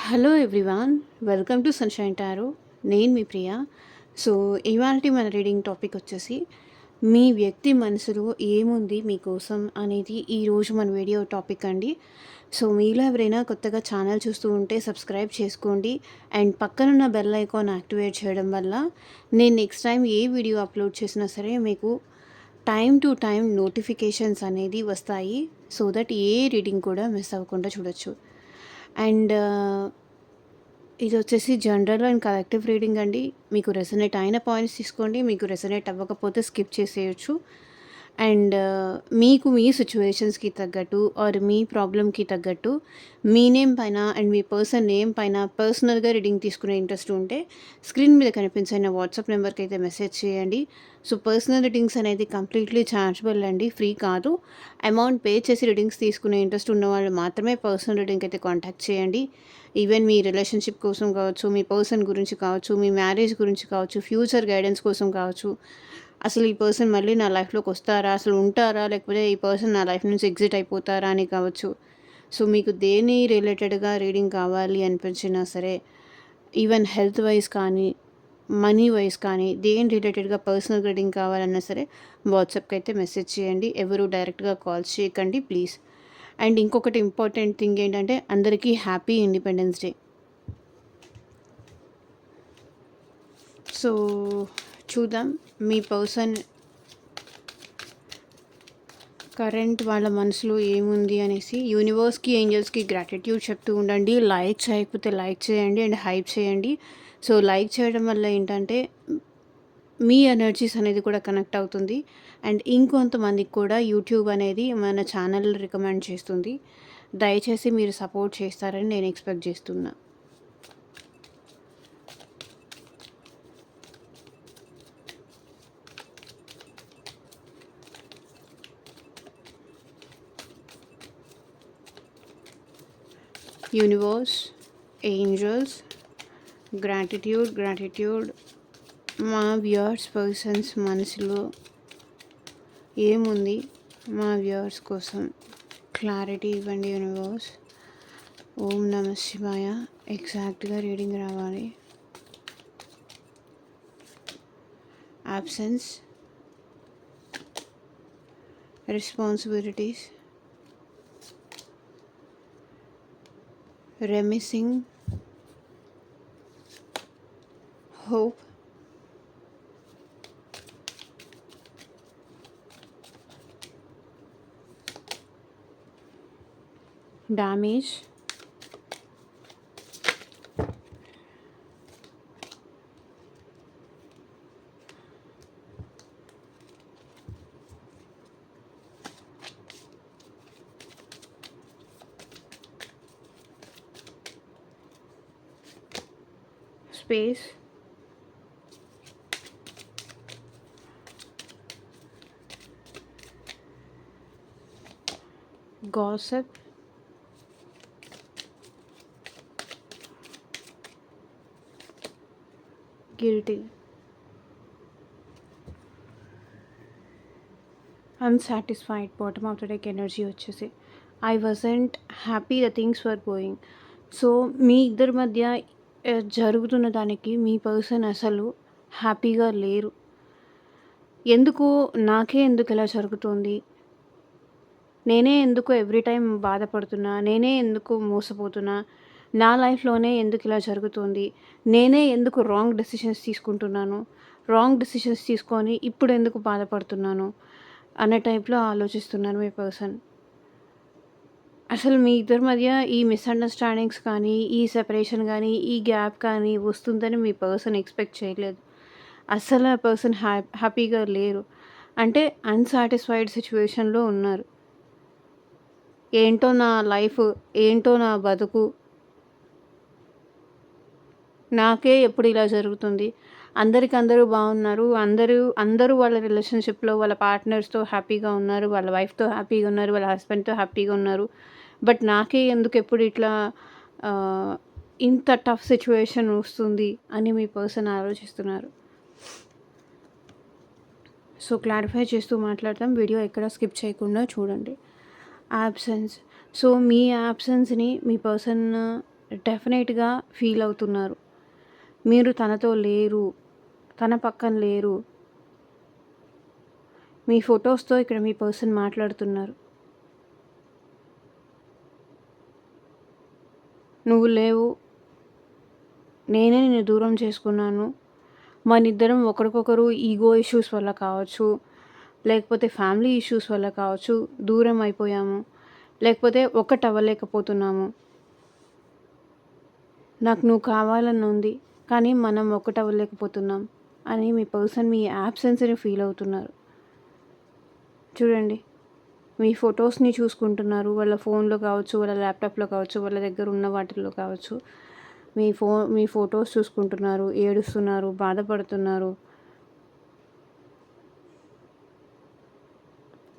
Hello everyone, welcome to sunshine tarot. నేను మీ ప్రియ. So, ఇవాల్టి మన రీడింగ్ టాపిక్ వచ్చేసి మీ వ్యక్తి మనసులో ఏముంది మీకోసం అనేది ఈరోజు మన వీడియో టాపిక్ అండి. సో, మీలో ఎవరైనా కొత్తగా ఛానల్ చూస్తూ ఉంటే సబ్స్క్రైబ్ చేసుకోండి. అండ్ పక్కనున్న బెల్ ఐకాన్ యాక్టివేట్ చేయడం వల్ల నేను నెక్స్ట్ టైం ఏ వీడియో అప్లోడ్ చేసినా సరే మీకు టైం టు టైం నోటిఫికేషన్స్ అనేది వస్తాయి. సో దట్ ఏ రీడింగ్ కూడా మిస్ అవ్వకుండా చూడొచ్చు. అండ్ ఇది వచ్చేసి జనరల్ అండ్ కలెక్టివ్ రీడింగ్ అండి. మీకు రెసొనేట్ అయిన పాయింట్స్ తీసుకోండి. మీకు రెసొనేట్ అవ్వకపోతే స్కిప్ చేసేయొచ్చు. అండ్ మీకు మీ సిచ్యువేషన్స్‌కి తగ్గట్టు ఆర్ మీ ప్రాబ్లమ్‌కి తగ్గట్టు మీ నేమ్ పైన అండ్ మీ పర్సన్ నేమ్ పైన పర్సనల్‌గా రీడింగ్ తీసుకునే ఇంట్రెస్ట్ ఉంటే స్క్రీన్ మీద కనిపించే నా వాట్సాప్ నెంబర్‌కి అయితే మెసేజ్ చేయండి. సో, పర్సనల్ రీడింగ్స్ అనేది కంప్లీట్‌లీ ఛార్జబుల్ అండి. ఫ్రీ కాదు. అమౌంట్ పే చేసి రీడింగ్స్ తీసుకునే ఇంట్రెస్ట్ ఉన్నవాళ్ళు మాత్రమే పర్సనల్ రీడింగ్‌కి అయితే కాంటాక్ట్ చేయండి. ఈవెన్ మీ రిలేషన్‌షిప్ కోసం కావచ్చు, మీ పర్సన్ గురించి కావచ్చు, మీ మ్యారేజ్ గురించి కావచ్చు, ఫ్యూచర్ గైడెన్స్ కోసం కావచ్చు. అసలు ఈ పర్సన్ మళ్ళీ నా లైఫ్‌లోకి వస్తారా? అసలు ఉంటారా? లేకపోతే ఈ పర్సన్ నా లైఫ్ నుంచి ఎగ్జిట్ అయిపోతారా అని కావచ్చు. సో, మీకు దేని రిలేటెడ్‌గా రీడింగ్ కావాలి అనిపించినా సరే, ఈవెన్ హెల్త్ వైస్ కానీ, మనీ వైస్ కానీ, దేని రిలేటెడ్‌గా పర్సనల్ రీడింగ్ కావాలన్నా సరే వాట్సాప్‌కి అయితే మెసేజ్ చేయండి. ఎవరు డైరెక్ట్‌గా కాల్స్ చేయకండి ప్లీజ్. అండ్ ఇంకొకటి ఇంపార్టెంట్ థింగ్ ఏంటంటే అందరికీ హ్యాపీ ఇండిపెండెన్స్ డే. సో, చూద్దాం మీ పర్సన్ కరెంట్ వాళ్ళ మనసులో ఏముంది అనేసి. యూనివర్స్‌కి, ఏంజెల్స్‌కి గ్రాటిట్యూడ్ చెప్తూ ఉండండి. లైక్ చేయకపోతే లైక్ చేయండి అండ్ హైప్ చేయండి. సో, లైక్ చేయడం వల్ల ఏంటంటే మీ ఎనర్జీస్ అనేది కూడా కనెక్ట్ అవుతుంది. అండ్ ఇంకొంతమందికి కూడా యూట్యూబ్ అనేది మన ఛానల్ రికమెండ్ చేస్తుంది. దయచేసి మీరు సపోర్ట్ చేస్తారని నేను ఎక్స్‌పెక్ట్ చేస్తున్నా. యూనివర్స్, ఏంజెల్స్, గ్రాటిట్యూడ్ మా వ్యూయర్స్ పర్సన్స్ మనసులో ఏముంది మా వ్యూయర్స్ కోసం క్లారిటీ ఇవ్వండి యూనివర్స్. ఓం నమః శివాయ. ఎగ్జాక్ట్గా రీడింగ్ రావాలి. absence, responsibilities, reminiscing, hope, damage, space, gossip, guilty, unsatisfied. Bottom of the deck energy వచ్చేసి I wasn't happy the things were going. So, మీ ఇద్దరి మధ్య జరుగుతున్న దానికి మీ పర్సన్ అసలు హ్యాపీగా లేరు. ఎందుకు నాకే ఎందుకు ఇలా జరుగుతుంది, నేనే ఎందుకు ఎవ్రీ టైం బాధపడుతున్నా, నేనే ఎందుకు మోసపోతున్నా, నా లైఫ్లోనే ఎందుకు ఇలా జరుగుతుంది, నేనే ఎందుకు రాంగ్ డెసిషన్స్ తీసుకుంటున్నాను, రాంగ్ డెసిషన్స్ తీసుకొని ఇప్పుడు ఎందుకు బాధపడుతున్నాను అనే టైప్లో ఆలోచిస్తున్నారు మీ పర్సన్. అసలు మీ ఇద్దరి మధ్య ఈ మిస్అండర్స్టాండింగ్స్ కానీ, ఈ సెపరేషన్ కానీ, ఈ గ్యాప్ కానీ వస్తుందని మీ పర్సన్ ఎక్స్పెక్ట్ చేయలేదు. అస్సలు ఆ పర్సన్ హ్యాపీగా లేరు. అంటే అన్సాటిస్ఫైడ్ సిచ్యువేషన్లో ఉన్నారు. ఏంటో నా లైఫ్, ఏంటో నా బతుకు, నాకే ఎప్పుడు ఇలా జరుగుతుంది, అందరికందరూ బాగున్నారు, అందరూ వాళ్ళ రిలేషన్షిప్లో వాళ్ళ పార్ట్నర్స్తో హ్యాపీగా ఉన్నారు, వాళ్ళ వైఫ్తో హ్యాపీగా ఉన్నారు, వాళ్ళ హస్బెండ్తో హ్యాపీగా ఉన్నారు. బట్ నాకే ఎందుకు ఎప్పుడు ఇట్లా ఇంత టఫ్ సిచ్యువేషన్ వస్తుంది అని మీ పర్సన్ ఆలోచిస్తున్నారు. సో, క్లారిఫై చేస్తూ మాట్లాడతాం. వీడియో ఎక్కడ స్కిప్ చేయకుండా చూడండి. యాబ్సెన్స్. సో, మీ యాబ్సెన్స్ని మీ పర్సన్ డెఫినెట్‌గా ఫీల్ అవుతున్నారు. మీరు తనతో లేరు, తన పక్కన లేరు. మీ ఫోటోస్‌తో ఇక్కడ మీ పర్సన్ మాట్లాడుతున్నారు. నువ్వు లేవు, నేనే నిన్ను దూరం చేసుకున్నాను. మనిద్దరం ఒకరికొకరు ఈగో ఇష్యూస్ వల్ల కావచ్చు, లేకపోతే ఫ్యామిలీ ఇష్యూస్ వల్ల కావచ్చు దూరం అయిపోయాము. లేకపోతే ఒకటవ్వలేకపోతున్నాము. నాకు నువ్వు కావాలని ఉంది, కానీ మనం ఒకటవ్వలేకపోతున్నాం అని మీ పర్సన్ మీ యాబ్సెన్స్‌ని ఫీల్ అవుతున్నారు. చూడండి, మీ ఫొటోస్‌ని చూసుకుంటున్నారు. వాళ్ళ ఫోన్‌లో కావచ్చు, వాళ్ళ ల్యాప్‌టాప్‌లో కావచ్చు, వాళ్ళ దగ్గర ఉన్న వాటిల్లో కావచ్చు. మీ ఫొటోస్ చూసుకుంటున్నారు, ఏడుస్తున్నారు, బాధపడుతున్నారు.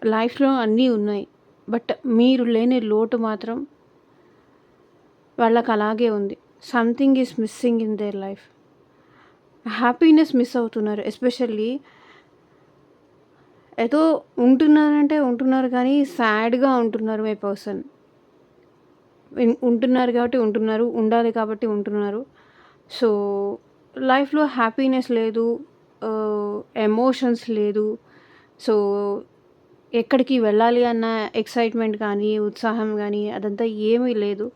లైఫ్‌లో అన్నీ ఉన్నాయి. బట్ మీరు లేని లోటు మాత్రం వాళ్ళకి అలాగే ఉంది. Something is missing in their life. Happiness miss అవుతున్నారు. ఎస్పెషల్లీ ఏదో ఉంటున్నారంటే ఉంటున్నారు, కానీ సాడ్‌గా ఉంటున్నారు మీ పర్సన్. ఉంటున్నారు కాబట్టి ఉంటున్నారు. ఉండాలి కాబట్టి ఉంటున్నారు. సో, లైఫ్‌లో హ్యాపీనెస్ లేదు. ఎమోషన్స్ లేదు. సో, ఎక్కడికి వెళ్ళాలి అన్న ఎక్సైట్‌మెంట్ కానీ, ఉత్సాహం గానీ అదంతా ఏమీ లేదు.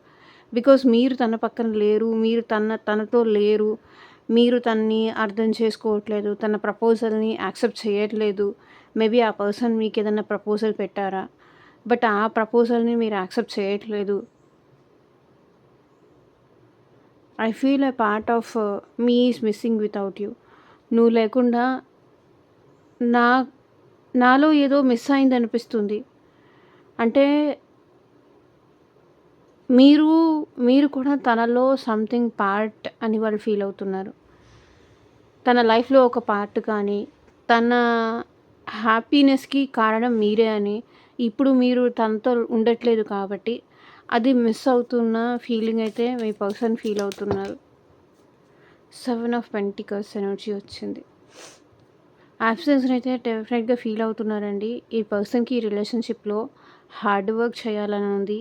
బికాజ్ మీరు తన పక్కన లేరు. మీరు తనతో లేరు. మీరు తనని అర్థం చేసుకోవట్లేదు. తన ప్రపోజల్‌ని యాక్సెప్ట్ చేయట్లేదు. మేబీ ఆ పర్సన్ మీకేదన్నా ప్రపోజల్ పెట్టారా? బట్ ఆ ప్రపోజల్‌ని మీరు యాక్సెప్ట్ చేయట్లేదు. I feel a part of me is missing without you. నువ్వు లేకుండా నా నాలో ఏదో మిస్ అయిందనిపిస్తుంది. అంటే మీరు మీరు కూడా తనలో సంథింగ్ పార్ట్ అని వాళ్ళు ఫీల్ అవుతున్నారు. తన లైఫ్‌లో ఒక పార్ట్ కానీ, తన హ్యాపీనెస్‌కి కారణం మీరే అని, ఇప్పుడు మీరు తనతో ఉండట్లేదు కాబట్టి, అది మిస్ అవుతున్న ఫీలింగ్ అయితే మీ పర్సన్ ఫీల్ అవుతున్నారు. 7 ఆఫ్ పెంటికల్స్ ఎనర్జీ వచ్చింది. యాబ్సెన్స్‌ని అయితే డెఫినెట్‌గా ఫీల్ అవుతున్నారండి. ఈ పర్సన్‌కి ఈ రిలేషన్‌షిప్‌లో హార్డ్ వర్క్ చేయాలని ఉంది.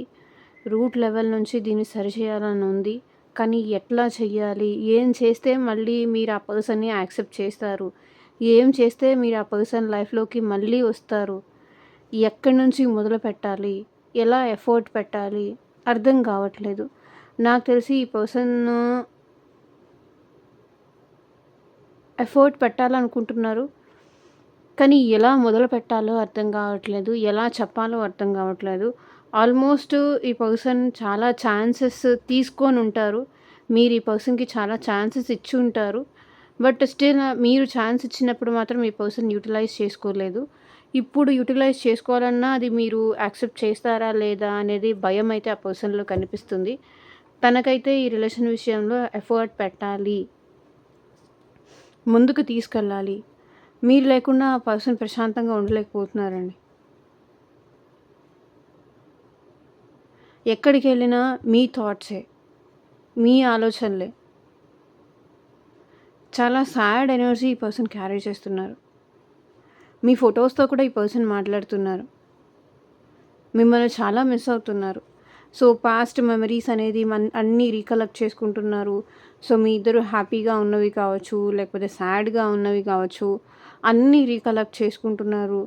రూట్ లెవెల్ నుంచి దీన్ని సరిచేయాలని ఉంది. కానీ ఎట్లా చెయ్యాలి? ఏం చేస్తే మళ్ళీ మీరు ఆ పర్సన్‌ని యాక్సెప్ట్ చేస్తారు? ఏం చేస్తే మీరు ఆ పర్సన్ లైఫ్‌లోకి మళ్ళీ వస్తారు? ఎక్కడి నుంచి మొదలుపెట్టాలి? ఎలా ఎఫర్ట్ పెట్టాలి? అర్థం కావట్లేదు. నాకు తెలిసి ఈ పర్సన్ ఎఫర్ట్ పెట్టాలనుకుంటున్నారు. కానీ ఎలా మొదలుపెట్టాలో అర్థం కావట్లేదు. ఎలా చెప్పాలో అర్థం కావట్లేదు. ఆల్మోస్ట్ ఈ పర్సన్ చాలా ఛాన్సెస్ తీసుకొనుంటారు. మీరు ఈ పర్సన్‌కి చాలా ఛాన్సెస్ ఇచ్చుంటారు. బట్ స్టిల్ మీరు ఛాన్స్ ఇచ్చినప్పుడు మాత్రం ఈ పర్సన్ యుటిలైజ్ చేసుకోలేదు. ఇప్పుడు యుటిలైజ్ చేసుకోవాలన్నా అది మీరు యాక్సెప్ట్ చేస్తారా లేదా అనేది భయమైతే ఆ పర్సన్‌లో కనిపిస్తుంది. తనకైతే ఈ రిలేషన్ విషయంలో ఎఫర్ట్ పెట్టాలి. ముందుకు తీసుకెళ్ళాలి. మీరు లేకుండా ఆ పర్సన్ ప్రశాంతంగా ఉండలేకపోతున్నారండి. ఎక్కడికెళ్ళినా మీ థాట్సే, మీ ఆలోచనలే. చాలా సాడ్ ఎనర్జీ ఈ పర్సన్ క్యారీ చేస్తున్నారు. మీ ఫోటోస్‌తో కూడా ఈ పర్సన్ మాట్లాడుతున్నారు. మిమ్మల్ని చాలా మిస్ అవుతున్నారు. సో, పాస్ట్ మెమరీస్ అనేది అన్నీ రీకలెక్ట్ చేసుకుంటున్నారు. సో, మీ ఇద్దరు హ్యాపీగా ఉన్నవి కావచ్చు, లేకపోతే సాడ్‌గా ఉన్నవి కావచ్చు, అన్నీ రీకలెక్ట్ చేసుకుంటున్నారు.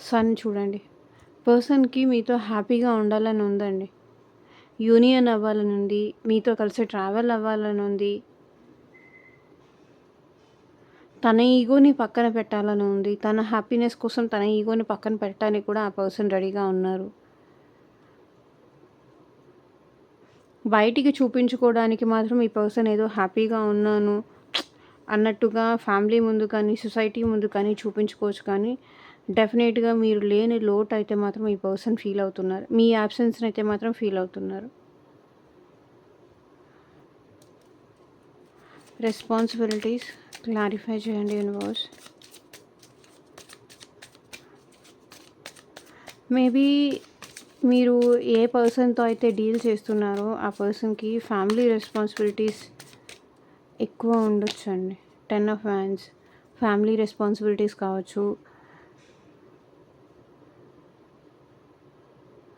సన్ చూడండి. పర్సన్‌కి మీతో హ్యాపీగా ఉండాలని ఉందండి. యూనియన్ అవ్వాలని ఉంది. మీతో కలిసి ట్రావెల్ అవ్వాలని ఉంది. తన ఈగోని పక్కన పెట్టాలని ఉంది. తన హ్యాపీనెస్ కోసం తన ఈగోని పక్కన పెట్టడానికి కూడా ఆ పర్సన్ రెడీగా ఉన్నారు. బయటికి చూపించుకోవడానికి మాత్రం ఈ పర్సన్ ఏదో హ్యాపీగా ఉన్నాను అన్నట్టుగా ఫ్యామిలీ ముందు కానీ, సొసైటీ ముందు కానీ చూపించుకోవచ్చు, కానీ డెఫినెట్‌గా మీరు లేని లోటు అయితే మాత్రం ఈ పర్సన్ ఫీల్ అవుతున్నారు. మీ యాబ్సెన్స్‌ని అయితే మాత్రం ఫీల్ అవుతున్నారు. రెస్పాన్సిబిలిటీస్ క్లారిఫై చేయండి యూనివర్స్. మేబీ మీరు ఏ పర్సన్‌తో అయితే డీల్ చేస్తున్నారో ఆ పర్సన్‌కి ఫ్యామిలీ రెస్పాన్సిబిలిటీస్ ఎక్కువ ఉండొచ్చండి. 10 ఆఫ్ వ్యాండ్స్ ఫ్యామిలీ రెస్పాన్సిబిలిటీస్ కావచ్చు.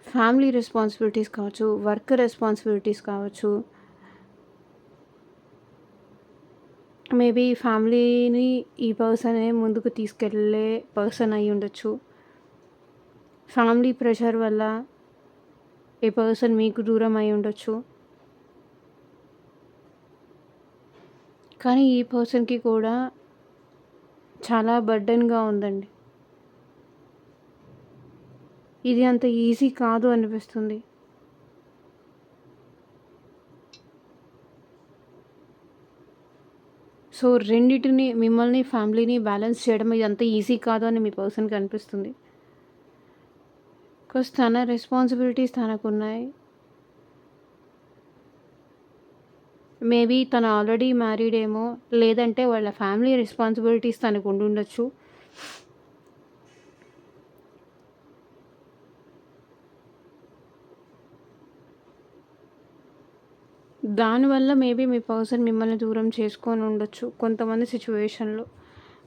ఫ్యామిలీ రెస్పాన్సిబిలిటీస్ కావచ్చు, వర్క్ రెస్పాన్సిబిలిటీస్ కావచ్చు, మేబీ ఫ్యామిలీని ఈ పర్సనే ముందుకు తీసుకెళ్ళే పర్సన్ అయి ఉండొచ్చు. ఫ్యామిలీ ప్రెషర్ వల్ల ఏ పర్సన్ మీకు దూరం అయి ఉండొచ్చు. కానీ ఈ పర్సన్‌కి కూడా చాలా బర్డెన్‌గా ఉందండి. ఇది అంత ఈజీ కాదు అనిపిస్తుంది. సో, రెండిటిని మిమ్మల్ని, ఫ్యామిలీని బ్యాలెన్స్ చేయడం ఇది అంత ఈజీ కాదు అని మీ పర్సన్‌కి అనిపిస్తుంది. బికాజ్ తన రెస్పాన్సిబిలిటీస్ తనకున్నాయి. మేబీ తను ఆల్రెడీ మ్యారీడ్ ఏమో, లేదంటే వాళ్ళ ఫ్యామిలీ రెస్పాన్సిబిలిటీస్ తనకు ఉండుండొచ్చు. దానివల్ల మేబీ మీ పర్సన్ మిమ్మల్ని దూరం చేసుకొని ఉండొచ్చు కొంతమంది సిచ్యువేషన్‌లో.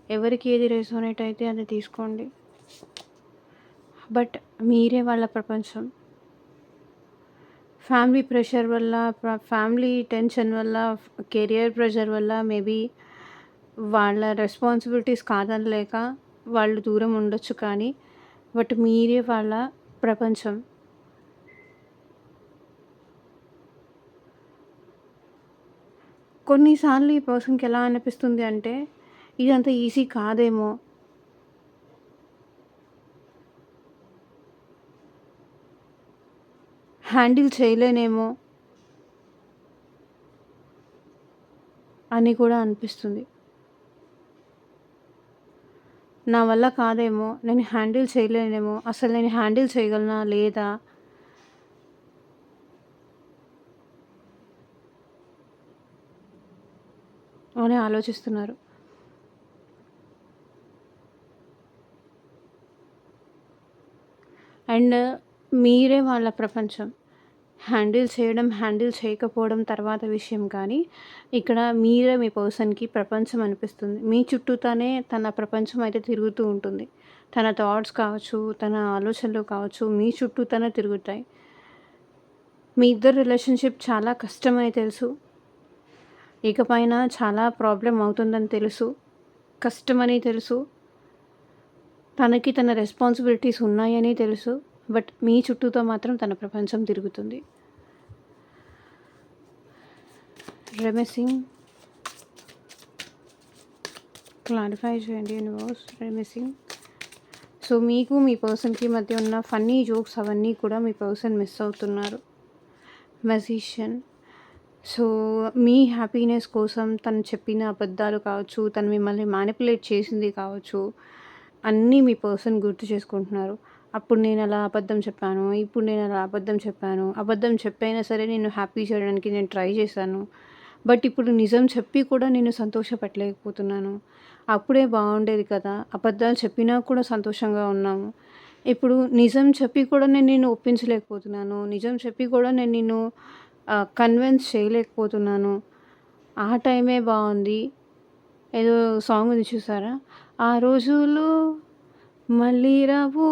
ఎవరికి ఏది రెసొనేట్ అయితే అది తీసుకోండి. బట్ మీరే వాళ్ళ ప్రపంచం. ఫ్యామిలీ ప్రెషర్ వల్ల, ఫ్యామిలీ టెన్షన్ వల్ల, కెరియర్ ప్రెషర్ వల్ల మేబీ వాళ్ళ రెస్పాన్సిబిలిటీస్ కాదనలేక వాళ్ళు దూరం ఉండొచ్చు కానీ, బట్ మీరే వాళ్ళ ప్రపంచం. కొన్నిసార్లు ఈ పర్సన్‌కి ఎలా అనిపిస్తుంది అంటే, ఇదంత ఈజీ కాదేమో! హ్యాండిల్ చేయలేనేమో అని కూడా అనిపిస్తుంది. నా వల్ల కాదేమో, నేను హ్యాండిల్ చేయలేనేమో, అసలు నేను హ్యాండిల్ చేయగలనా లేదా అని ఆలోచిస్తున్నారు. అండ్ మీరే వాళ్ళ ప్రపంచం. హ్యాండిల్ చేయడం, హ్యాండిల్ చేయకపోవడం తర్వాత విషయం కానీ, ఇక్కడ మీరే మీ పర్సన్‌కి ప్రపంచం అనిపిస్తుంది. మీ చుట్టూతానే తన ప్రపంచం అయితే తిరుగుతూ ఉంటుంది. తన థాట్స్ కావచ్చు, తన ఆలోచనలు కావచ్చు, మీ చుట్టూతానే తిరుగుతాయి. మీ ఇద్దరి రిలేషన్‌షిప్ చాలా కష్టమని తెలుసు. ఇకపైన చాలా ప్రాబ్లమ్ అవుతుందని తెలుసు. కష్టమని తెలుసు. తనకి తన రెస్పాన్సిబిలిటీస్ ఉన్నాయని తెలుసు. బట్ మీ చుట్టూతో మాత్రం తన ప్రపంచం తిరుగుతుంది. రెమిసింగ్ క్లారిఫై చేయండి యూనివర్స్. రెమిసింగ్. సో మీకు మీ పర్సన్‌కి మధ్య ఉన్న ఫన్నీ జోక్స్ అవన్నీ కూడా మీ పర్సన్ మిస్ అవుతున్నారు. మెజిషియన్. సో మీ హ్యాపీనెస్ కోసం తను చెప్పిన అబద్ధాలు కావచ్చు, తను మిమ్మల్ని మ్యానిపులేట్ చేసింది కావచ్చు, అన్నీ మీ పర్సన్ గుర్తు చేసుకుంటున్నారు. అప్పుడు నేను అలా అబద్ధం చెప్పాను, ఇప్పుడు నేను అలా అబద్ధం చెప్పాను, అబద్ధం చెప్పైనా సరే నిన్ను హ్యాపీ చేయడానికి నేను ట్రై చేశాను. బట్ ఇప్పుడు నిజం చెప్పి కూడా నేను సంతోషపెట్టలేకపోతున్నాను. అప్పుడే బాగుండేది కదా, అబద్ధాలు చెప్పినా కూడా సంతోషంగా ఉన్నాము. ఇప్పుడు నిజం చెప్పి కూడా నేను నిన్ను ఒప్పించలేకపోతున్నాను. నిజం చెప్పి కూడా నేను నిన్ను కన్విన్స్ చేయలేకపోతున్నాను. ఆ టైమే బాగుంది. ఏదో సాంగ్ ఉంది చూసారా? ఆ రోజులు మళ్ళీ రావు,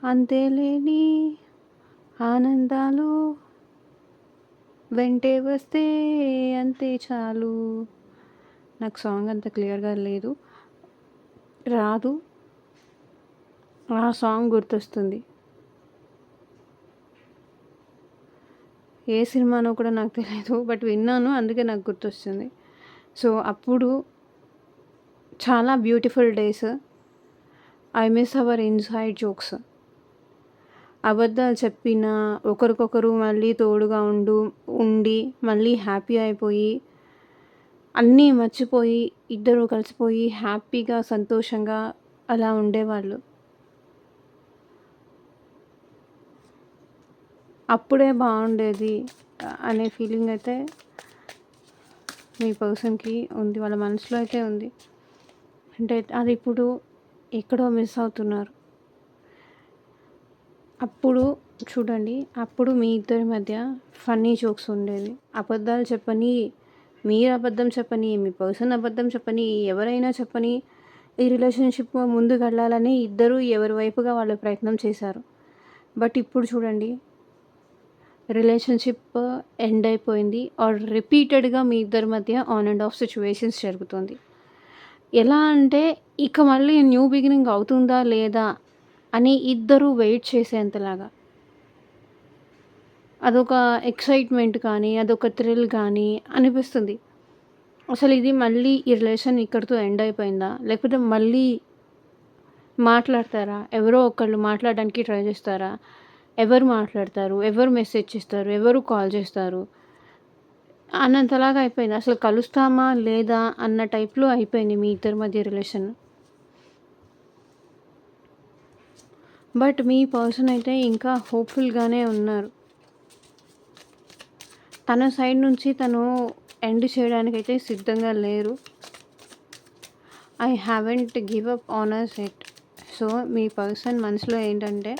అంతేలేని ఆనందాలు వెంటే వస్తే అంతే చాలు. నాకు సాంగ్ అంత క్లియర్‌గా లేదు, రాదు. ఆ సాంగ్ గుర్తొస్తుంది. ఏ సినిమానో కూడా నాకు తెలీదు. బట్ విన్నాను, అందుకే నాకు గుర్తొస్తుంది. సో అప్పుడు చాలా beautiful days. I miss our inside jokes. అబద్ధాలు చెప్పినా ఒకరికొకరు మళ్ళీ తోడుగా ఉండి మళ్ళీ హ్యాపీ అయిపోయి, అన్నీ మర్చిపోయి, ఇద్దరూ కలిసిపోయి హ్యాపీగా, సంతోషంగా అలా ఉండేవాళ్ళు. అప్పుడే బాగుండేది అనే ఫీలింగ్ అయితే మీ పర్సన్‌కి ఉంది. వాళ్ళ మనసులో అయితే ఉంది. అంటే అది ఇప్పుడు ఎక్కడో మిస్ అవుతున్నారు. అప్పుడు చూడండి, అప్పుడు మీ ఇద్దరి మధ్య ఫన్నీ జోక్స్ ఉండేది. అబద్ధాలు చెప్పని, మీరు అబద్ధం చెప్పని, మీ పర్సన్ అబద్ధం చెప్పని, ఎవరైనా చెప్పని, ఈ రిలేషన్‌షిప్ ముందుకెళ్ళాలని ఇద్దరూ ఎవరి వైపుగా వాళ్ళు ప్రయత్నం చేశారు. బట్ ఇప్పుడు చూడండి, రిలేషన్‌షిప్ ఎండ్ అయిపోయింది. ఆర్ రిపీటెడ్‌గా మీ ఇద్దరి మధ్య ఆన్ అండ్ ఆఫ్ సిట్యుయేషన్స్ జరుగుతుంది. ఎలా అంటే ఇక మళ్ళీ న్యూ బిగినింగ్ అవుతుందా లేదా అని ఇద్దరూ వెయిట్ చేసేంతలాగా. అదొక ఎక్సైట్‌మెంట్ కానీ, అదొక థ్రిల్ కానీ అనిపిస్తుంది. అసలు ఇది మళ్ళీ ఈ రిలేషన్ ఇక్కడితో ఎండ్ అయిపోయిందా? లేకపోతే మళ్ళీ మాట్లాడతారా? ఎవరో ఒకళ్ళు మాట్లాడడానికి ట్రై చేస్తారా? ఎవరు మాట్లాడతారు? ఎవరు మెసేజ్ చేస్తారు? ఎవరు కాల్ చేస్తారు? అన్నంతలాగా అయిపోయింది. అసలు కలుస్తామా? లేదా? అన్న టైప్‌లో అయిపోయింది మీ ఇద్దరి మధ్య రిలేషన్. బట్ మీ పర్సన్ అయితే ఇంకా హోప్‌ఫుల్‌గానే ఉన్నారు. తన సైడ్ నుంచి తను ఎండ్ చేయడానికైతే సిద్ధంగా లేరు. I haven't give up on us it. So, మీ పర్సన్ మనసులో ఏంటంటే,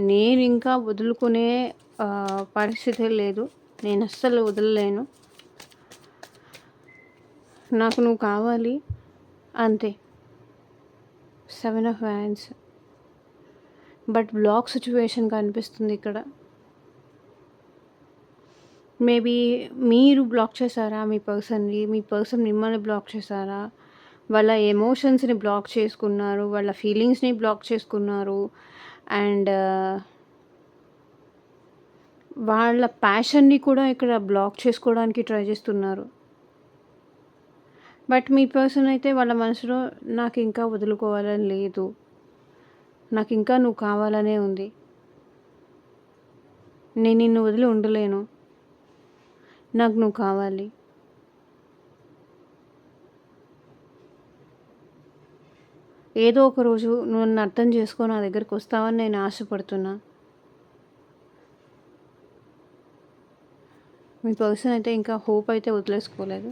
నేనింకా వదులుకునే పరిస్థితే లేదు. నేనస్సలు వదలలేను. నాకు నువ్వు కావాలి అంతే. 7 of hands. But black situation కనిపిస్తుంది ఇక్కడ. మేబీ మీరు బ్లాక్ చేశారా మీ పర్సన్‌ని? మీ పర్సన్ మిమ్మల్ని బ్లాక్ చేశారా? వాళ్ళ ఎమోషన్స్‌ని బ్లాక్ చేసుకున్నారు. వాళ్ళ ఫీలింగ్స్‌ని బ్లాక్ చేసుకున్నారు. అండ్ వాళ్ళ ప్యాషన్‌ని కూడా ఇక్కడ బ్లాక్ చేసుకోవడానికి ట్రై చేస్తున్నారు. బట్ మీ పర్సన్ అయితే వాళ్ళ మనసులో నాకింకా వదులుకోవాలని లేదు. నాకింకా నువ్వు కావాలనే ఉంది. నేను నిన్ను వదిలి ఉండలేను. నాకు నువ్వు కావాలి. ఏదో ఒక రోజు నువ్వు నన్ను అర్థం చేసుకొని నా దగ్గరికి వస్తావని నేను ఆశపడుతున్నా. మీ పర్సన్ అయితే ఇంకా హోప్ అయితే వదిలేసుకోలేదు.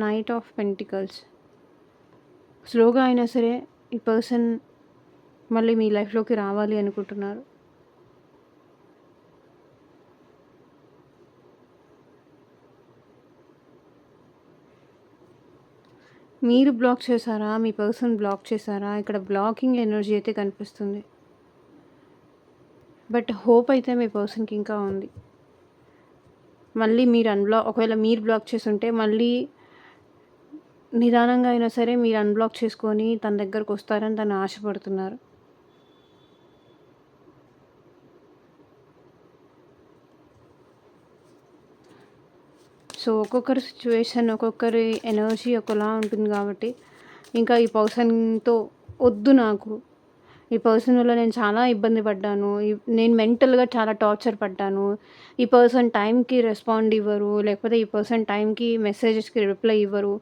Knight of pentacles. స్లోగా అయినా సరే ఈ పర్సన్ మళ్ళీ మీ లైఫ్‌లోకి రావాలి అనుకుంటున్నారు. మీరు బ్లాక్ చేశారా? మీ పర్సన్ బ్లాక్ చేశారా? ఇక్కడ బ్లాకింగ్ ఎనర్జీ అయితే కనిపిస్తుంది. బట్ హోప్ అయితే మీ పర్సన్‌కి ఇంకా ఉంది. మళ్ళీ మీరు ఒకవేళ మీరు బ్లాక్ చేసుంటే మళ్ళీ నిదానంగా అయినా సరే మీరు అన్‌బ్లాక్ చేసుకొని తన దగ్గరకొస్తారని తను ఆశపడుతున్నారు. సో, ఒక్కొక్కరి సిట్యుయేషన్, ఒక్కొక్కరి ఎనర్జీ ఒకలా ఉంటుంది కాబట్టి, ఇంకా ఈ పర్సన్‌తో వద్దు నాకు. ఈ పర్సన్ వల్ల నేను చాలా ఇబ్బంది పడ్డాను. నేను మెంటల్‌గా చాలా టార్చర్ పడ్డాను. ఈ పర్సన్ టైంకి రెస్పాండ్ ఇవ్వరు. లేకపోతే ఈ పర్సన్ టైంకి మెసేజెస్‌కి రిప్లై ఇవ్వరు.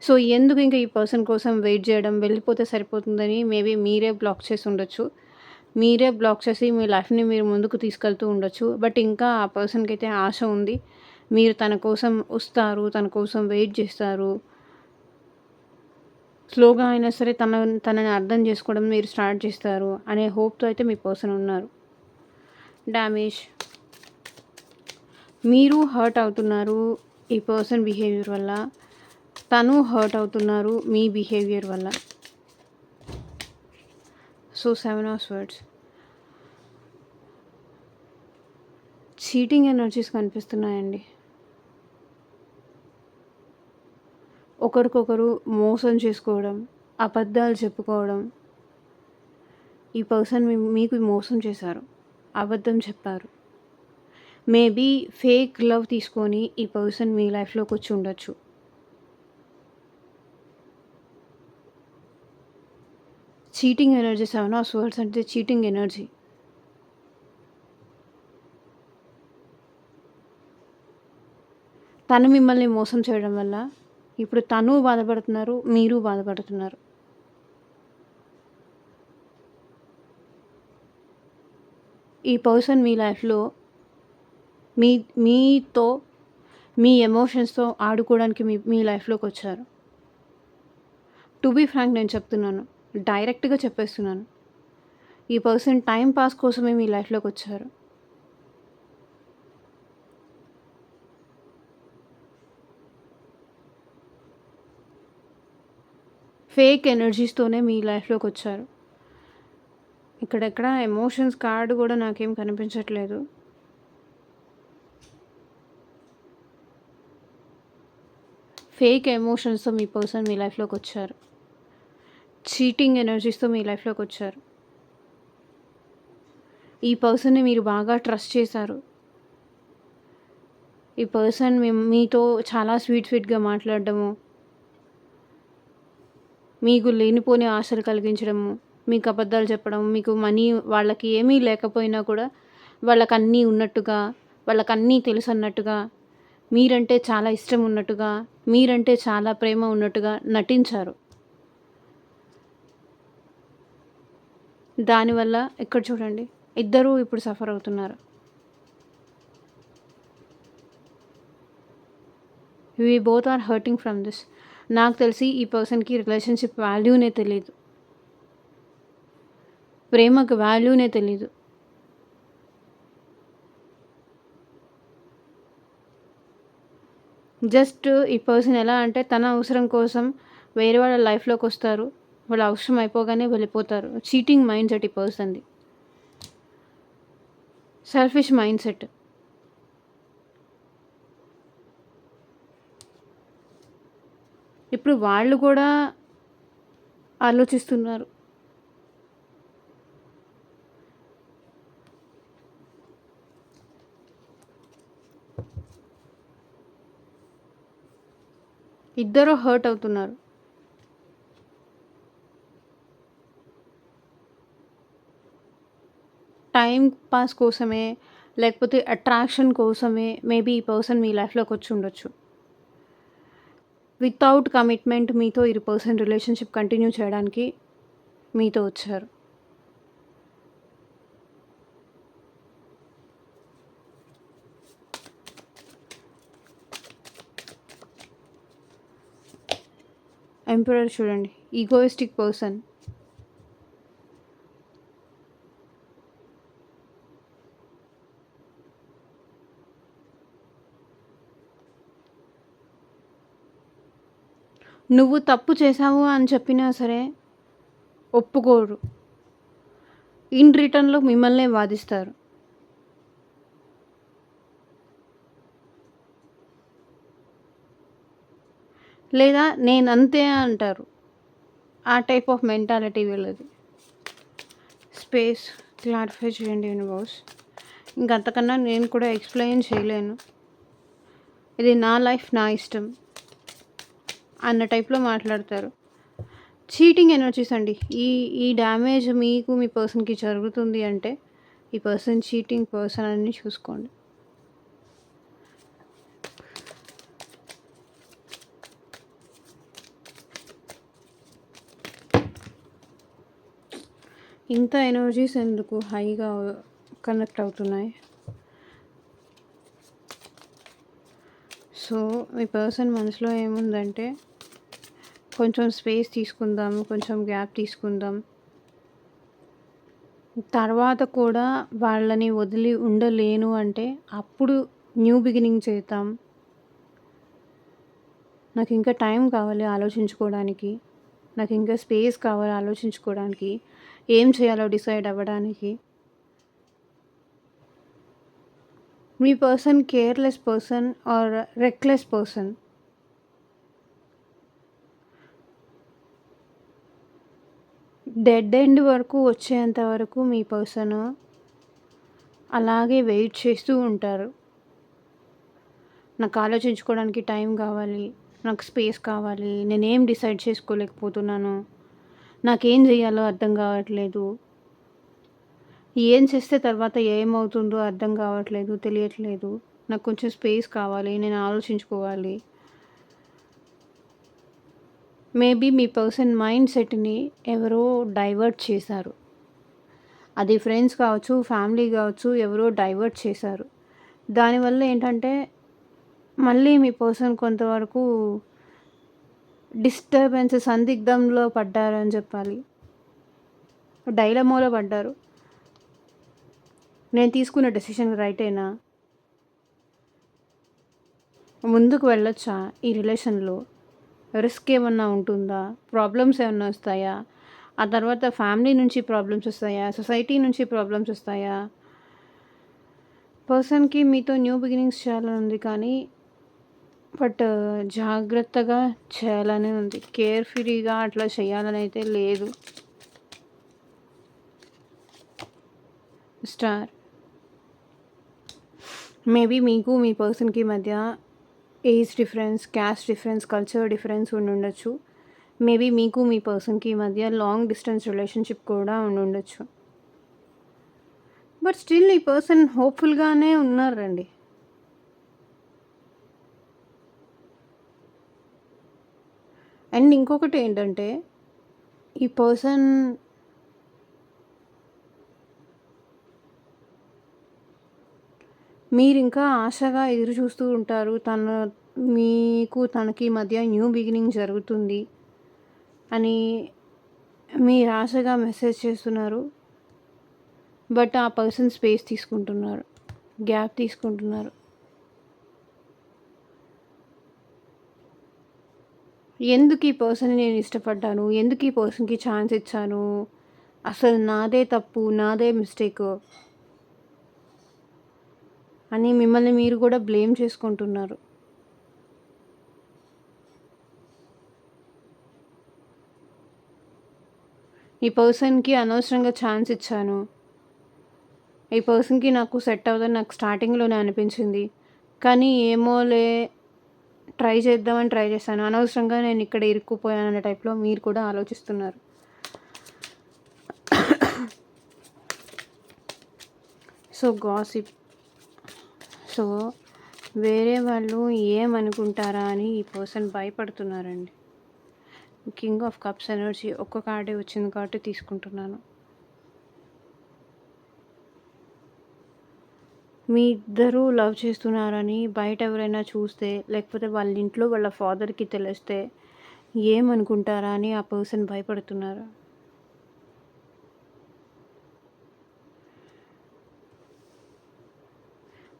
సో, ఎందుకు ఇంక ఈ పర్సన్ కోసం వెయిట్ జేయడం, వెళ్ళిపోతే సరిపోతుందని మేబీ మీరే బ్లాక్ చేసి ఉండొచ్చు. మీరే బ్లాక్ చేసి మీ లైఫ్‌ని మీరు ముందుకు తీసుకెళ్తూ ఉండొచ్చు. బట్ ఇంకా ఆ పర్సన్‌కైతే ఆశ ఉంది. మీరు తన కోసం వస్తారు. తన కోసం వెయిట్ జేస్తారు. స్లోగా అయినా సరే తనని అర్థం చేసుకోవడం మీరు స్టార్ట్ చేస్తారు అనే హోప్‌తో అయితే మీ పర్సన్ ఉన్నారు. డ్యామేజ్. మీరు హర్ట్ అవుతున్నారు ఈ పర్సన్ బిహేవియర్ వల్ల. తను హర్ట్ అవుతున్నారు మీ బిహేవియర్ వల్ల. So, 7 of swords. Cheating energies కనిపిస్తున్నాయండి. ఒకరికొకరు మోసం చేసుకోవడం, అబద్ధాలు చెప్పుకోవడం. ఈ పర్సన్ మీకు మోసం చేశారు. అబద్ధం చెప్పారు. మేబీ ఫేక్ లవ్ తీసుకొని ఈ పర్సన్ మీ లైఫ్‌లోకి వచ్చి ఉండొచ్చు. చీటింగ్ ఎనర్జీ 7 ఆఫ్ స్వర్డ్స్ అంటే చీటింగ్ ఎనర్జీ. తను మిమ్మల్ని మోసం చేయడం వల్ల ఇప్పుడు తను బాధపడుతున్నారు. మీరు బాధపడుతున్నారు. ఈ పర్సన్ మీ లైఫ్‌లో మీతో మీ ఎమోషన్స్‌తో ఆడుకోవడానికి మీ లైఫ్‌లోకొచ్చారు. టు బీ ఫ్రాంక్ నేను చెప్తున్నాను. డైరెక్ట్‌గా చెప్పేస్తున్నాను. ఈ పర్సన్ టైమ్ పాస్ కోసమే మీ లైఫ్‌లోకొచ్చారు. ఫేక్ ఎనర్జీస్‌తోనే మీ లైఫ్‌లోకొచ్చారు. ఇక్కడెక్కడ ఎమోషన్స్ కార్డ్ గూడా నాకేం కనిపించట్లేదు. ఫేక్ ఎమోషన్స్‌తో మీ పర్సన్ మీ లైఫ్‌లోకొచ్చారు. చీటింగ్ ఎనర్జీస్‌తో మీ లైఫ్‌లోకొచ్చారు. ఈ పర్సన్‌ని మీరు బాగా ట్రస్ట్ చేశారు. ఈ పర్సన్ మీతో చాలా స్వీట్‌గా మాట్లాడడము, మీకు లేనిపోని ఆశలు కలిగించడము, మీకు అబద్ధాలు చెప్పడం, మీకు మనీ వాళ్ళకి ఏమీ లేకపోయినా కూడా వాళ్ళకన్నీ ఉన్నట్టుగా, వాళ్ళకన్నీ తెలుసన్నట్టుగా, మీరంటే చాలా ఇష్టం ఉన్నట్టుగా, మీరంటే చాలా ప్రేమ ఉన్నట్టుగా నటించారు. దానివల్ల ఇక్కడ చూడండి, ఇద్దరూ ఇప్పుడు సఫర్ అవుతున్నారు. We both are hurting from this. నాకు తెలిసి ఈ పర్సన్‌కి రిలేషన్‌షిప్ వాల్యూనే తెలీదు. ప్రేమకు వాల్యూనే తెలీదు. జస్ట్ ఈ పర్సన్ ఎలా అంటే తన అవసరం కోసం వేరే వాళ్ళ లైఫ్‌లోకొస్తారు. వాళ్ళ అవసరం అయిపోగానే వెళ్ళిపోతారు. చీటింగ్ మైండ్ సెట్ ఈ పర్సన్‌ది. Selfish mind set. ఇప్పుడు వాళ్ళు కూడా ఆలోచిస్తున్నారు. ఇద్దరు హర్ట్ అవుతున్నారు. టైమ్ పాస్ కోసమే, లేకపోతే అట్రాక్షన్ కోసమే మేబీ ఈ పర్సన్ మీ లైఫ్‌లోకొచ్చి ఉండొచ్చు. వితౌట్ కమిట్మెంట్ మీతో ఈ పర్సన్ రిలేషన్‌షిప్ కంటిన్యూ చేయడానికి మీతో వచ్చారు. ఎంపరర్ చూడండి. Egoistic person. నువ్వు తప్పు చేశావు అని చెప్పినా సరే ఒప్పుకోరు. ఇన్ రిటర్న్‌లో మిమ్మల్నే వాదిస్తారు. లేదా నేనంతే అంటారు. ఆ టైప్ ఆఫ్ మెంటాలిటీ వీళ్ళది. స్పేస్ క్లారిఫై చేయండి యూనివర్స్. ఇంక అంతకన్నా నేను కూడా ఎక్స్‌ప్లెయిన్ చేయలేను. ఇది నా లైఫ్ నా ఇష్టం అన్న టైప్‌లో మాట్లాడతారు. చీటింగ్ ఎనర్జీస్ అండి. ఈ ఈ డ్యామేజ్ మీకు మీ పర్సన్‌కి జరుగుతుంది అంటే ఈ పర్సన్ చీటింగ్ పర్సన్ అని చూసుకోండి. ఇంత ఎనర్జీస్ ఎందుకు హైగా కనెక్ట్ అవుతున్నాయి? సో మీ పర్సన్ మనసులో ఏముందంటే కొంచెం స్పేస్ తీసుకుందాం, కొంచెం గ్యాప్ తీసుకుందాం, తర్వాత కూడా వాళ్ళని వదిలి ఉండలేను అంటే అప్పుడు న్యూ బిగినింగ్ చేద్దాం. నాకు ఇంకా టైం కావాలి ఆలోచించుకోవడానికి, నాకు ఇంకా స్పేస్ కావాలి ఆలోచించుకోవడానికి, ఏం చేయాలో డిసైడ్ అవ్వడానికి. మీ person careless person or reckless person. Dead end వరకు వచ్చేంత వరకు మీ పర్సన్ అలాగే వెయిట్ చేస్తూ ఉంటారు. నాకు ఆలోచించుకోవడానికి టైం కావాలి, నాకు స్పేస్ కావాలి, నేనేం డిసైడ్ చేసుకోలేకపోతున్నాను, నాకేం చేయాలో అర్థం కావట్లేదు, ఏం చేస్తే తర్వాత ఏమవుతుందో అర్థం కావట్లేదు, తెలియట్లేదు, నాకు కొంచెం స్పేస్ కావాలి, నేను ఆలోచించుకోవాలి. మేబీ మీ పర్సన్ మైండ్ సెట్ని ఎవరో డైవర్ట్ చేశారు. అది ఫ్రెండ్స్ కావచ్చు, ఫ్యామిలీ కావచ్చు, ఎవరో డైవర్ట్ చేశారు. దానివల్ల ఏంటంటే మళ్ళీ మీ పర్సన్ కొంతవరకు డిస్టర్బెన్స్ సందిగ్ధంలో పడ్డారని చెప్పాలి. డైలమాలో పడ్డారు. నేను తీసుకున్న డెసిషన్ రైటేనా, ముందుకు వెళ్ళొచ్చా ఈ రిలేషన్లో, రిస్క్ ఏమన్నా ఉంటుందా? ప్రాబ్లమ్స్ ఏమన్నా వస్తాయా? ఆ తర్వాత ఫ్యామిలీ నుంచి ప్రాబ్లమ్స్ వస్తాయా? సొసైటీ నుంచి ప్రాబ్లమ్స్ వస్తాయా? పర్సన్‌కి మీతో న్యూ బిగినింగ్స్ చేయాలని ఉంది కానీ, బట్ జాగ్రత్తగా చేయాలనే ఉంది. కేర్‌ఫ్రీగా అట్లా చేయాలని అయితే లేదు. స్టార్. మేబీ మీకు మీ పర్సన్‌కి మధ్య age difference, caste difference, culture difference ఉండుండొచ్చు. మేబీ మీకు మీ పర్సన్‌కి మధ్య లాంగ్ డిస్టెన్స్ రిలేషన్‌షిప్ కూడా ఉండుండొచ్చు. బట్ స్టిల్ ఈ పర్సన్ హోప్‌ఫుల్‌గానే ఉన్నారండి. అండ్ ఇంకొకటేంటంటే, ఈ పర్సన్ మీరింకా ఆశగా ఎదురు చూస్తూ ఉంటారు. మీకు తనకి మధ్య న్యూ బిగినింగ్ జరుగుతుంది అని మీరు ఆశగా మెసేజ్ చేస్తున్నారు. బట్ ఆ పర్సన్ స్పేస్ తీసుకుంటున్నారు. గ్యాప్ తీసుకుంటున్నారు. ఎందుకు ఈ పర్సన్‌ని నేను ఇష్టపడ్డాను? ఎందుకు ఈ పర్సన్‌కి ఛాన్స్ ఇచ్చాను? అసలు నాదే తప్పు, నాదే మిస్టేకు అని మిమ్మల్ని మీరు కూడా బ్లేమ్ చేసుకుంటున్నారు. ఈ పర్సన్‌కి అనవసరంగా ఛాన్స్ ఇచ్చాను. ఈ పర్సన్‌కి నాకు సెట్ అవ్వదని నాకు స్టార్టింగ్‌లోనే అనిపించింది. కానీ ఏమోలే చేద్దామని ట్రై చేశాను. అనవసరంగా నేను ఇక్కడ ఇరుక్కుపోయాననే టైప్‌లో మీరు కూడా ఆలోచిస్తున్నారు. So gossip. సో వేరే వాళ్ళు ఏమనుకుంటారా అని ఈ పర్సన్ భయపడుతున్నారండి. కింగ్ ఆఫ్ కప్స్ ఎనర్జీ ఒక్క కార్డే వచ్చింది కాబట్టి తీసుకుంటున్నాను. మీ ఇద్దరూ లవ్ చేస్తున్నారని బయట ఎవరైనా చూస్తే, లేకపోతే వాళ్ళ ఇంట్లో వాళ్ళ ఫాదర్‌కి తెలిస్తే ఏమనుకుంటారా అని ఆ పర్సన్ భయపడుతున్నారు.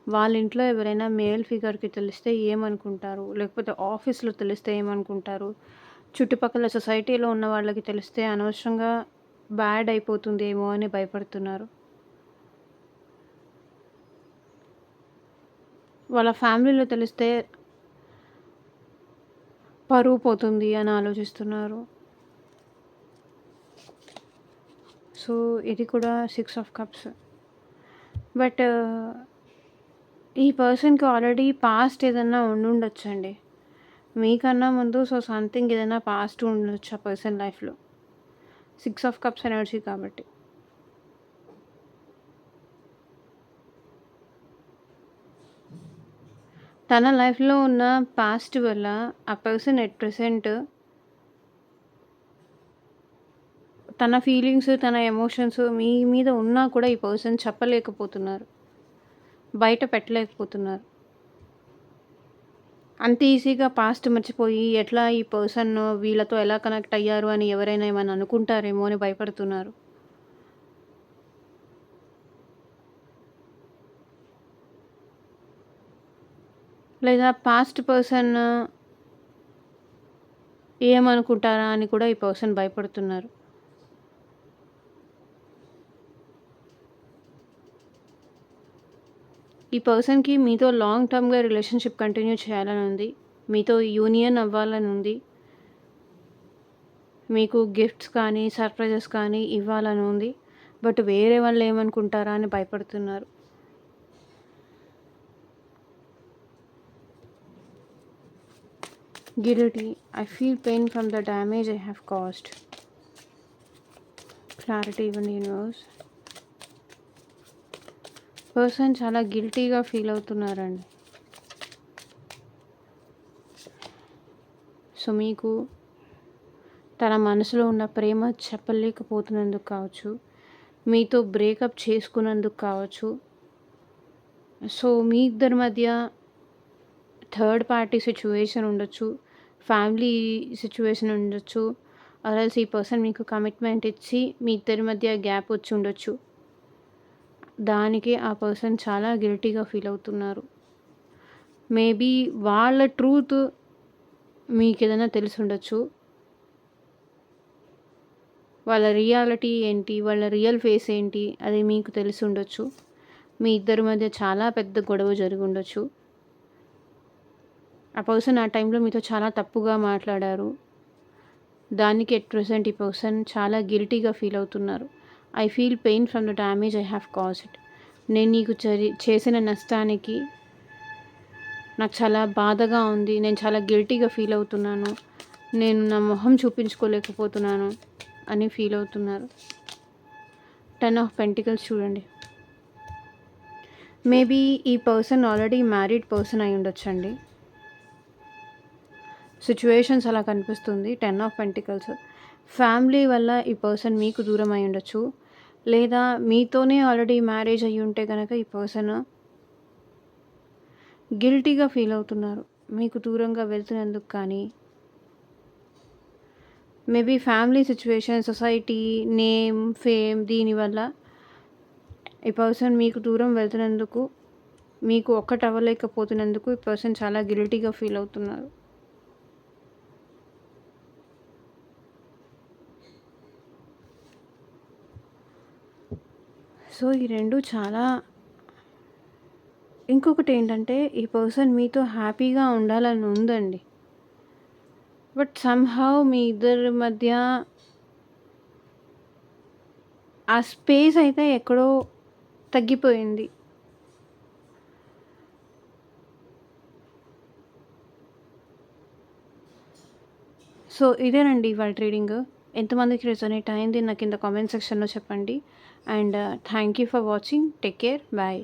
వాళ్ళ ఇంట్లో ఎవరైనా మేల్ ఫిగర్‌కి తెలిస్తే ఏమనుకుంటారు? లేకపోతే ఆఫీస్‌లో తెలిస్తే ఏమనుకుంటారు? చుట్టుపక్కల సొసైటీలో ఉన్న వాళ్ళకి తెలిస్తే అనవసరంగా బ్యాడ్ అయిపోతుందేమో అని భయపడుతున్నారు. వాళ్ళ ఫ్యామిలీలో తెలిస్తే పరువు పోతుంది అని ఆలోచిస్తున్నారు. సో ఇది కూడా 6 ఆఫ్ కప్స్. బట్ ఈ పర్సన్‌కి ఆల్రెడీ పాస్ట్ ఏదన్నా ఉండుండొచ్చండి. మీకన్నా ముందు సంథింగ్ ఏదైనా పాస్ట్ ఉండొచ్చు ఆ పర్సన్ లైఫ్‌లో. 6 ఆఫ్ కప్స్ ఎనర్జీ కాబట్టి. తన లైఫ్‌లో ఉన్న పాస్ట్ వల్ల ఆ పర్సన్ ఎట్ ప్రెజెంట్ తన ఫీలింగ్స్, తన ఎమోషన్స్ మీ మీద ఉన్నా కూడా ఈ పర్సన్ చెప్పలేకపోతున్నారు. బయట పెట్టలేకపోతున్నారు. అంత ఈజీగా పాస్ట్ మర్చిపోయి ఎట్లా ఈ పర్సన్ వీళ్ళతో ఎలా కనెక్ట్ అయ్యారు అని ఎవరైనా ఏమైనా అనుకుంటారేమో అని భయపడుతున్నారు. లేదా పాస్ట్ పర్సన్ ఏమనుకుంటారా అని కూడా ఈ పర్సన్ భయపడుతున్నారు. ఈ పర్సన్‌కి మీతో లాంగ్ టర్మ్‌గా రిలేషన్‌షిప్ కంటిన్యూ చేయాలని ఉంది. మీతో యూనియన్ అవ్వాలని ఉంది. మీకు గిఫ్ట్స్ కానీ, సర్ప్రైజెస్ కానీ ఇవ్వాలని ఉంది. బట్ వేరే వాళ్ళు ఏమనుకుంటారా అని భయపడుతున్నారు. Guilty. I feel pain from the damage I have caused. Clarity ఇవ్వండి యూనివర్స్. పర్సన్ చాలా గిల్టీగా ఫీల్ అవుతున్నారండి. సో మీకు తన మనసులో ఉన్న ప్రేమ చెప్పలేకపోతున్నందుకు కావచ్చు, మీతో బ్రేకప్ చేసుకున్నందుకు కావచ్చు. సో మీ ఇద్దరి మధ్య థర్డ్ పార్టీ సిచ్యువేషన్ ఉండొచ్చు, ఫ్యామిలీ సిచ్యువేషన్ ఉండొచ్చు, ఆర్ఎల్స్ ఈ పర్సన్ మీకు కమిట్మెంట్ ఇచ్చి మీ ఇద్దరి మధ్య గ్యాప్ వచ్చి ఉండొచ్చు. దానికి ఆ పర్సన్ చాలా గిల్టీగా ఫీల్ అవుతున్నారు. మేబీ వాళ్ళ ట్రూత్ మీకేదైనా తెలిసుండొచ్చు. వాళ్ళ రియాలిటీ ఏంటి, వాళ్ళ రియల్ ఫేస్ ఏంటి అది మీకు తెలిసుండొచ్చు. మీ ఇద్దరి మధ్య చాలా పెద్ద గొడవ జరిగుండొచ్చు. ఆ పర్సన్ ఆ టైంలో మీతో చాలా తప్పుగా మాట్లాడారు. దానికి ఎట్ ప్రెజెంట్ ఈ పర్సన్ చాలా గిల్టీగా ఫీల్ అవుతున్నారు. I feel pain from the damage I have caused. నేను నీకు చేసిన నష్టానికి నాకు చాలా బాధగా ఉంది. నేను చాలా గిల్టీగా ఫీల్ అవుతున్నాను. నేను నా మొహం చూపించుకోలేకపోతున్నాను అని ఫీల్ అవుతున్నారు. 10 ఆఫ్ పెంటికల్స్ చూడండి. మేబీ ఈ పర్సన్ ఆల్రెడీ మ్యారీడ్ పర్సన్ అయి ఉండొచ్చండి. సిచ్యువేషన్స్ అలా కనిపిస్తుంది. 10 ఆఫ్ పెంటికల్స్. ఫ్యామిలీ వల్ల ఈ పర్సన్ మీకు దూరం అయి ఉండొచ్చు. లేదా మీతోనే ఆల్రెడీ మ్యారేజ్ అయ్యి ఉంటే కనుక ఈ పర్సన్ గిల్టీగా ఫీల్ అవుతున్నారు మీకు దూరంగా వెళ్తున్నందుకు. కానీ maybe family situation, society, name, fame దీనివల్ల ఈ పర్సన్ మీకు దూరం వెళ్తున్నందుకు, మీకు ఒక్కటి అవ్వలేకపోతున్నందుకు ఈ పర్సన్ చాలా గిల్టీగా ఫీల్ అవుతున్నారు. సో ఈ రెండు చాలా. ఇంకొకటి ఏంటంటే ఈ పర్సన్ మీతో హ్యాపీగా ఉండాలని ఉందండి. బట్ సమ్‌హౌ మీ ఇద్దరి మధ్య ఆ స్పేస్ అయితే ఎక్కడో తగ్గిపోయింది. సో ఇదేనండి ఇవాళ రీడింగ్. ఎంతమందికి రెజొనేట్ అయింది నాకు కింద కామెంట్ సెక్షన్‌లో చెప్పండి. And thank you for watching. Take care. Bye.